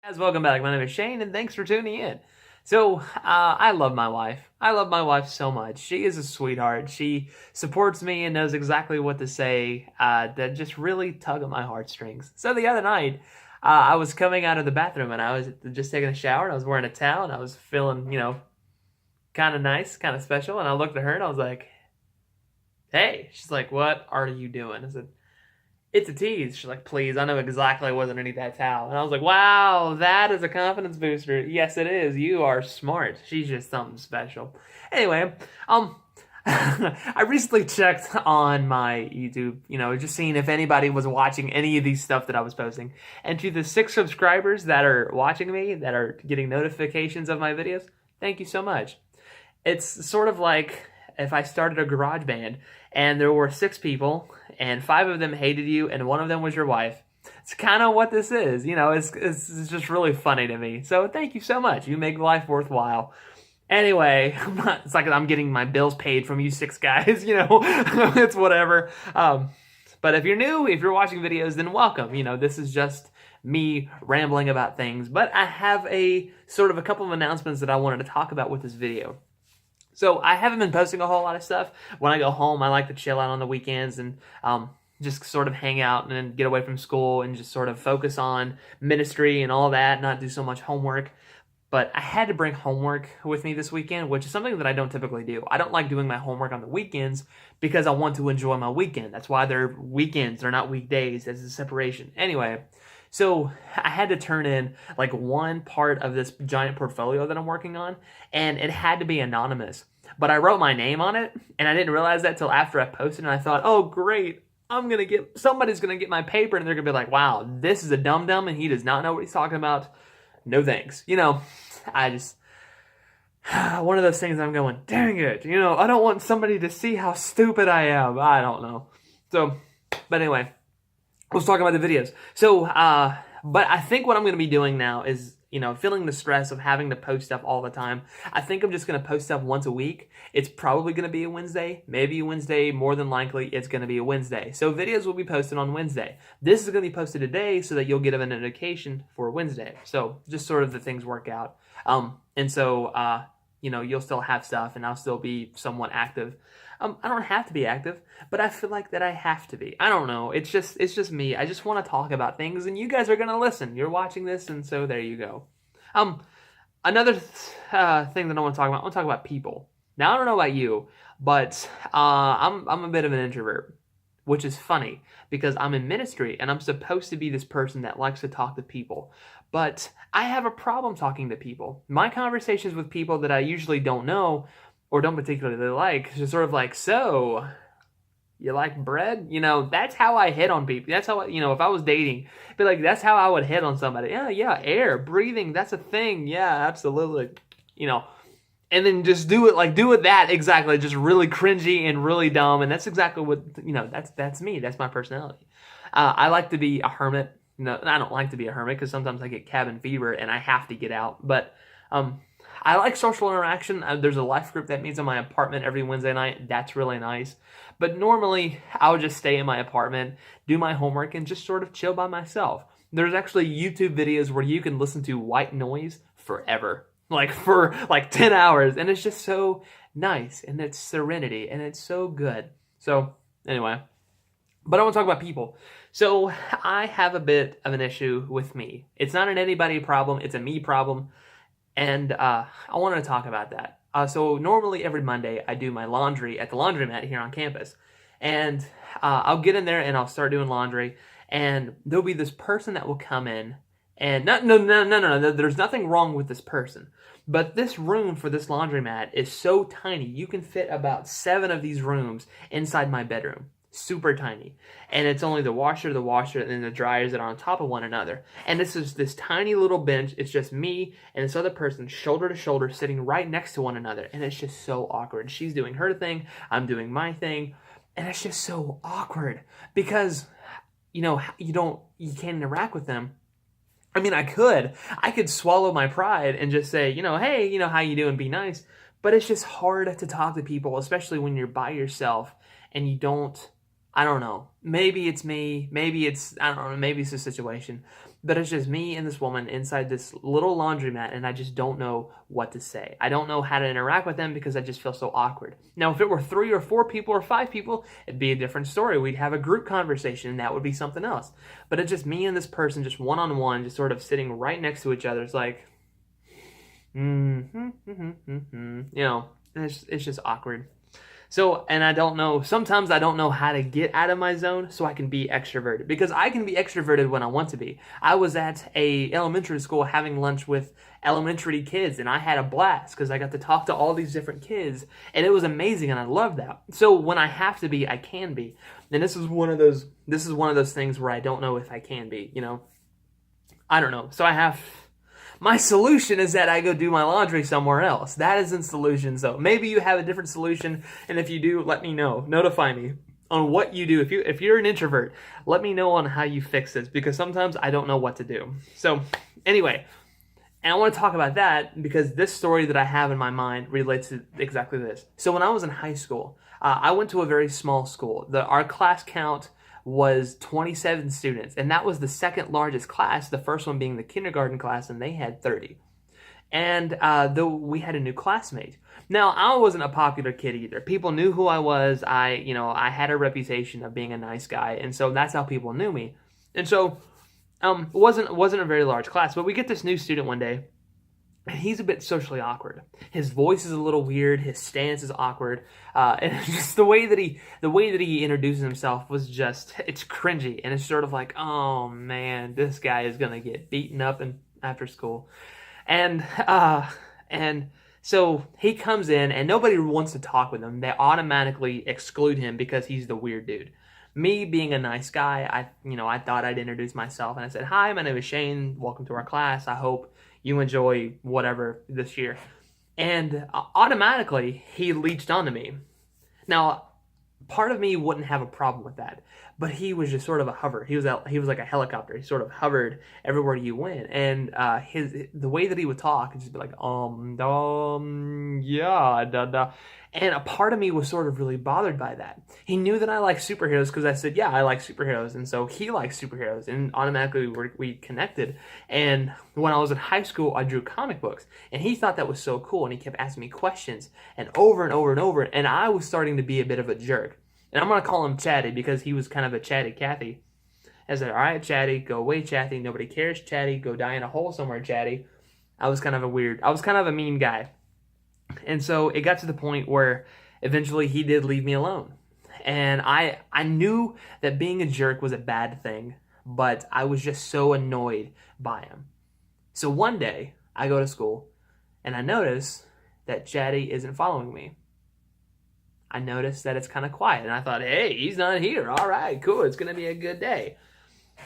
Guys, welcome back. My name is Shane, and thanks for tuning in. I love my wife. I love my wife so much. She is a sweetheart. She supports me and knows exactly what to say that just really tug at my heartstrings. So the other night, I was coming out of the bathroom and I was just taking a shower. And I was wearing a towel and I was feeling, kind of nice, kind of special. And I looked at her and I was like, "Hey." She's like, "What are you doing?" I said, "It's a tease." She's like, "Please, I know exactly what's underneath that towel." And I was like, "Wow, that is a confidence booster." Yes, it is. You are smart. She's just something special. Anyway, I recently checked on my YouTube, just seeing if anybody was watching any of these stuff that I was posting. And to the 6 subscribers that are watching me, that are getting notifications of my videos, thank you so much. It's sort of like if I started a garage band and there were 6 people and 5 of them hated you and one of them was your wife. It's kind of what this is. It's just really funny to me. So thank you so much. You make life worthwhile. Anyway, it's like I'm getting my bills paid from you 6 guys, it's whatever. But if you're new, if you're watching videos, then welcome. This is just me rambling about things. But I have a couple of announcements that I wanted to talk about with this video. So I haven't been posting a whole lot of stuff. When I go home, I like to chill out on the weekends and just sort of hang out and get away from school and just sort of focus on ministry and all that, not do so much homework. But I had to bring homework with me this weekend, which is something that I don't typically do. I don't like doing my homework on the weekends because I want to enjoy my weekend. That's why they're weekends, they're not weekdays. There's a separation. Anyway, so I had to turn in like one part of this giant portfolio that I'm working on, and it had to be anonymous. But I wrote my name on it, and I didn't realize that till after I posted, and I thought, oh great, somebody's gonna get my paper, and they're gonna be like, wow, this is a dum-dum, and he does not know what he's talking about. No thanks. I just, one of those things I'm going, dang it, I don't want somebody to see how stupid I am. I don't know. But anyway, let's talk about the videos. But I think what I'm going to be doing now is, feeling the stress of having to post stuff all the time. I think I'm just going to post stuff once a week. It's probably going to be a Wednesday, maybe a Wednesday. More than likely, it's going to be a Wednesday. So videos will be posted on Wednesday. This is going to be posted today so that you'll get a notification for Wednesday. So just sort of the things work out. You'll still have stuff and I'll still be somewhat active. I don't have to be active, but I feel like that I have to be. I don't know. It's just me. I just want to talk about things, and you guys are gonna listen. You're watching this, and so there you go. Another thing that I want to talk about. I want to talk about people. Now I don't know about you, but I'm a bit of an introvert, which is funny because I'm in ministry and I'm supposed to be this person that likes to talk to people. But I have a problem talking to people. My conversations with people that I usually don't know or don't particularly like, just sort of like, so, you like bread? That's how I hit on people. That's how, if I was dating, be like, that's how I would hit on somebody. Yeah, air, breathing, that's a thing. Yeah, absolutely. And then just do it that exactly, just really cringy and really dumb. And that's exactly what, that's me. That's my personality. I like to be a hermit. No, I don't like to be a hermit because sometimes I get cabin fever and I have to get out. But, I like social interaction. There's a life group that meets in my apartment every Wednesday night. That's really nice. But normally, I would just stay in my apartment, do my homework, and just sort of chill by myself. There's actually YouTube videos where you can listen to white noise forever. For 10 hours. And it's just so nice. And it's serenity. And it's so good. So, anyway. But I want to talk about people. So, I have a bit of an issue with me. It's not an anybody problem. It's a me problem. And I wanted to talk about that. So normally every Monday I do my laundry at the laundromat here on campus. And I'll get in there and I'll start doing laundry. And there'll be this person that will come in. And no, there's nothing wrong with this person. But this room for this laundromat is so tiny. You can fit about 7 of these rooms inside my bedroom. Super tiny. And it's only the washer, and then the dryers that are on top of one another. And this is this tiny little bench. It's just me and this other person shoulder to shoulder sitting right next to one another. And it's just so awkward. She's doing her thing. I'm doing my thing. And it's just so awkward because, you can't interact with them. I mean, I could swallow my pride and just say, hey, how you doing? Be nice. But it's just hard to talk to people, especially when you're by yourself and you don't, I don't know. Maybe it's me. Maybe it's, I don't know. Maybe it's the situation. But it's just me and this woman inside this little laundromat, and I just don't know what to say. I don't know how to interact with them because I just feel so awkward. Now, if it were 3 or 4 people or 5 people, it'd be a different story. We'd have a group conversation, and that would be something else. But it's just me and this person, just one-on-one, just sort of sitting right next to each other. It's like, it's just awkward. So, and I don't know, sometimes I don't know how to get out of my zone so I can be extroverted, because I can be extroverted when I want to be. I was at a elementary school having lunch with elementary kids, and I had a blast because I got to talk to all these different kids, and it was amazing, and I loved that. So when I have to be, I can be. And this is one of those things where I don't know if I can be, I don't know. So my solution is that I go do my laundry somewhere else. That isn't solution. So maybe you have a different solution, and if you do, let me know. Notify me on what you do. If you're an introvert, let me know on how you fix this, because sometimes I don't know what to do. So anyway, and I want to talk about that because this story that I have in my mind relates to exactly this. So when I was in high school, I went to a very small school. Our class count was 27 students, and that was the second largest class, the first one being the kindergarten class, and they had 30. And though we had a new classmate. Now, I wasn't a popular kid either. People knew who I was. I had a reputation of being a nice guy, and so that's how people knew me. And so it wasn't a very large class, but we get this new student one day, and he's a bit socially awkward. His voice is a little weird. His stance is awkward, and just the way that he introduces himself was it's cringy, and it's sort of like, oh man, this guy is gonna get beaten up after school, and so he comes in, and nobody wants to talk with him. They automatically exclude him because he's the weird dude. Me being a nice guy, I thought I'd introduce myself, and I said, "Hi, my name is Shane. Welcome to our class. I hope you enjoy whatever this year." And automatically, he leached onto me. Now, part of me wouldn't have a problem with that, but he was just sort of a hover. He was like a helicopter. He sort of hovered everywhere you went, and the way that he would talk, he'd just be like, yeah, da da. And a part of me was sort of really bothered by that. He knew that I like superheroes because I said, yeah, I like superheroes. And so he likes superheroes, and automatically we connected. And when I was in high school, I drew comic books, and he thought that was so cool. And he kept asking me questions and over and over and over. And I was starting to be a bit of a jerk. And I'm going to call him Chatty because he was kind of a chatty Cathy. I said, all right, Chatty, go away, Chatty. Nobody cares, Chatty. Go die in a hole somewhere, Chatty. I was kind of a mean guy. And so it got to the point where eventually he did leave me alone. And I knew that being a jerk was a bad thing, but I was just so annoyed by him. So one day, I go to school, and I notice that Chatty isn't following me. I noticed that it's kind of quiet, and I thought, hey, he's not here. All right, cool. It's going to be a good day.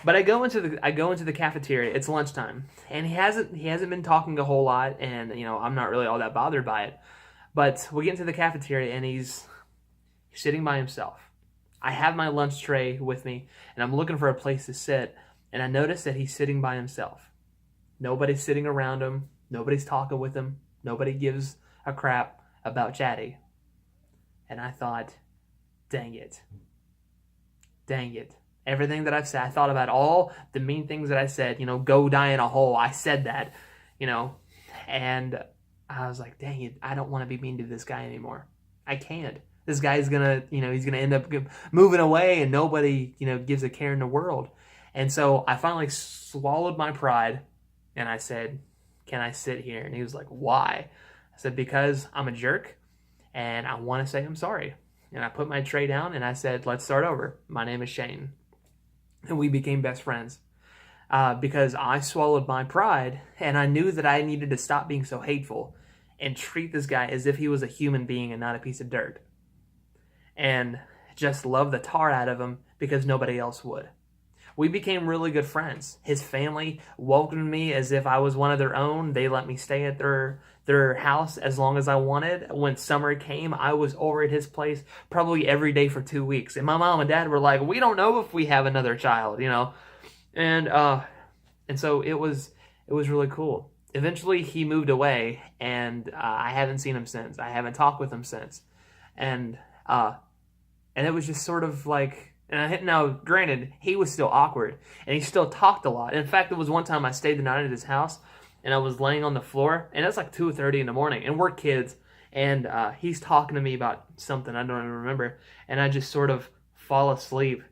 But I go into the cafeteria. It's lunchtime, and he hasn't been talking a whole lot, and I'm not really all that bothered by it. But we get into the cafeteria, and he's sitting by himself. I have my lunch tray with me, and I'm looking for a place to sit, and I notice that he's sitting by himself. Nobody's sitting around him. Nobody's talking with him. Nobody gives a crap about Chatty. And I thought, dang it. Dang it. Everything that I've said, I thought about all the mean things that I said, go die in a hole. I said that, and I was like, dang it, I don't want to be mean to this guy anymore. I can't. This guy's gonna, he's gonna end up moving away, and nobody, gives a care in the world. And so I finally swallowed my pride, and I said, can I sit here? And he was like, why? I said, because I'm a jerk, and I want to say I'm sorry. And I put my tray down, and I said, let's start over. My name is Shane. And we became best friends because I swallowed my pride, and I knew that I needed to stop being so hateful and treat this guy as if he was a human being and not a piece of dirt. And just love the tar out of him because nobody else would. We became really good friends. His family welcomed me as if I was one of their own. They let me stay at their house as long as I wanted. When summer came, I was over at his place probably every day for 2 weeks. And my mom and dad were like, we don't know if we have another child, And so it was really cool. Eventually he moved away, and I haven't seen him since. I haven't talked with him since. And it was just sort of like, Now, granted, he was still awkward, and he still talked a lot. In fact, there was one time I stayed the night at his house, and I was laying on the floor, and it's like 2:30 in the morning, and we're kids, and he's talking to me about something I don't even remember, and I just sort of fall asleep,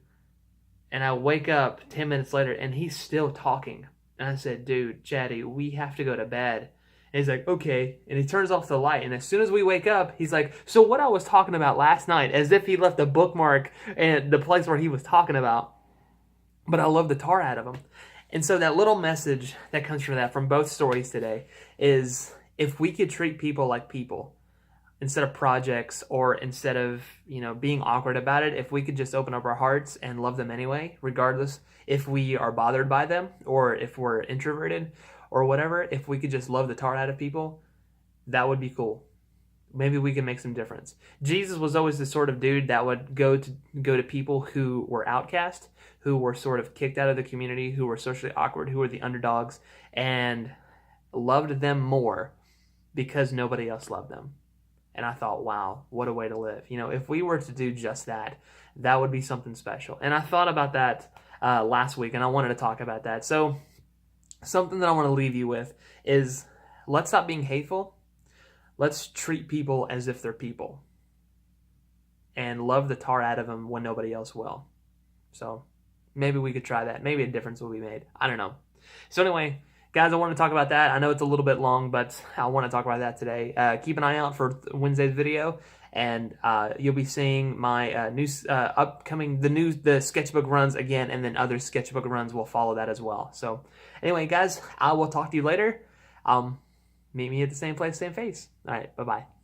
and I wake up 10 minutes later, and he's still talking. And I said, dude, Chatty, we have to go to bed. And he's like, okay. And he turns off the light. And as soon as we wake up, he's like, so what I was talking about last night, as if he left a bookmark in the place where he was talking about. But I love the tar out of him. And so that little message that comes from that, from both stories today, is if we could treat people like people, instead of projects, or instead of, being awkward about it, if we could just open up our hearts and love them anyway, regardless if we are bothered by them or if we're introverted or whatever, if we could just love the tar out of people, that would be cool. Maybe we can make some difference. Jesus was always the sort of dude that would go to people who were outcast, who were sort of kicked out of the community, who were socially awkward, who were the underdogs, and loved them more because nobody else loved them. And I thought, wow, what a way to live. If we were to do just that, that would be something special. And I thought about that last week, and I wanted to talk about that. So something that I want to leave you with is, let's stop being hateful. Let's treat people as if they're people. And love the tar out of them when nobody else will. So maybe we could try that. Maybe a difference will be made. I don't know. So anyway, guys, I want to talk about that. I know it's a little bit long, but I want to talk about that today. Keep an eye out for Wednesday's video, and you'll be seeing my new upcoming the sketchbook runs again, and then other sketchbook runs will follow that as well. So anyway, guys, I will talk to you later. Meet me at the same place, same face. All right, bye-bye.